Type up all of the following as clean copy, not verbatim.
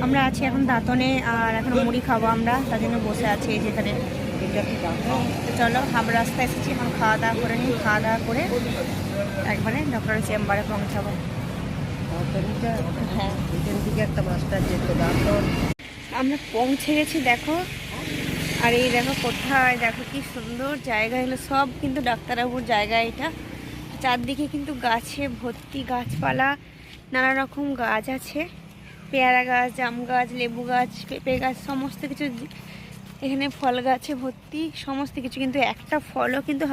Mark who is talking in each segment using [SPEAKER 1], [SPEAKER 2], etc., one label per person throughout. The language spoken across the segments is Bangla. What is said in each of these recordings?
[SPEAKER 1] আমরা আছি এখন দাঁতনে, আর এখন মুড়ি খাবো আমরা, তার জন্য বসে আছি এই যেখানে। তো চলো, হাফ রাস্তা এসেছি, এখন খাওয়া দাওয়া করে নিই, খাওয়া দাওয়া করে একবারে ডক্টরের চেম্বারে পৌঁছাবো। হ্যাঁ,
[SPEAKER 2] এখান থেকে একটা মাস্টার যেত দাঁতন।
[SPEAKER 1] আমরা পৌঁছে গেছি দেখো। আর এই দেখো কোথায়, দেখো কি সুন্দর জায়গা, এগুলো সব কিন্তু ডাক্তারবাবুর জায়গা। এটা চারদিকে কিন্তু গাছে ভর্তি, গাছপালা, নানা রকম গাছ আছে, পেয়ারা গাছ, জাম গাছ, লেবু গাছ, পেঁপে গাছ, সমস্ত কিছু এখানে, ফল গাছে ভর্তি সমস্ত কিছু। কিন্তু একটা ফলও কিন্তু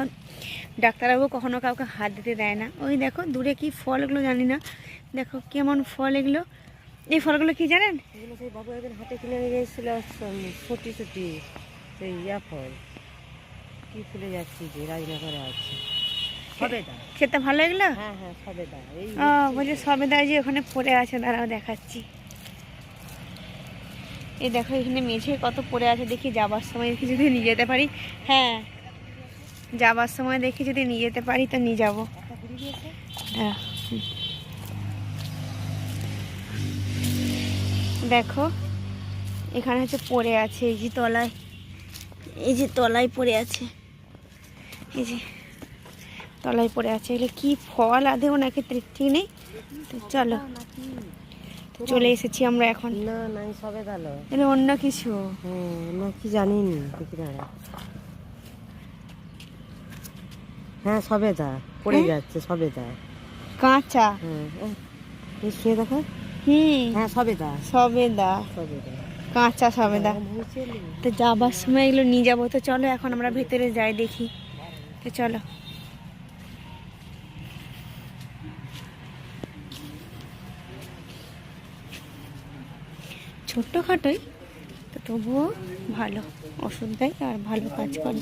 [SPEAKER 1] ডাক্তারবাবু কখনো কাউকে হাত দিতে দেয় না। ওই দেখো দূরে কি ফল, এগুলো জানি না, দেখো কেমন ফল এগুলো। এই ফলগুলো কি জানেন?
[SPEAKER 2] এগুলো সেই বাবু একদিন হাতে কিনে নিয়ে গিয়েছিল, ছুটি ছুটি সেই ফল কি ফুলে যাচ্ছি যে রাজনগরে আছে সবেদা।
[SPEAKER 1] খেতে ভালো এগুলো?
[SPEAKER 2] হ্যাঁ হ্যাঁ সবেদা। এই
[SPEAKER 1] বলছে সবেদা, যে ওখানে পড়ে আছে, দাঁড়াও দেখাচ্ছি। এই দেখো এখানে মেঝে কত পড়ে আছে, দেখি যাবার সময় দেখি যদি নিয়ে যেতে পারি। হ্যাঁ, যাবার সময় দেখি যদি নিয়ে যেতে পারি তো নিয়ে যাবো। দেখো এখানে হচ্ছে পড়ে আছে, এই যে তলায়, এই যে তলায় পড়ে আছে, এই যে তলায় পড়ে আছে। এগুলো কি ফল আদেও নাকি ঠিক নেই। তো চলো, চলে এসেছি আমরা এখন।
[SPEAKER 2] না নাই সবেদা লো,
[SPEAKER 1] এটা অন্য কিছু।
[SPEAKER 2] না কি জানি নি, দেখি দাঁড়া। হ্যাঁ সবেদা পড়ে যাচ্ছে, সবেদা
[SPEAKER 1] কাঁচা।
[SPEAKER 2] হ্যাঁ শুয়ে দেখো। হ্যাঁ সবেদা
[SPEAKER 1] সবেদা,
[SPEAKER 2] সবেদা
[SPEAKER 1] কাঁচা সবেদা। তো যাবার সময় এগুলো নিয়ে যাবো। তো চলো এখন আমরা ভেতরে যাই দেখি। তো চলো, ছোট্টখাটোই তো তবুও ভালো, ওষুধ দেয় আর ভালো কাজ করে।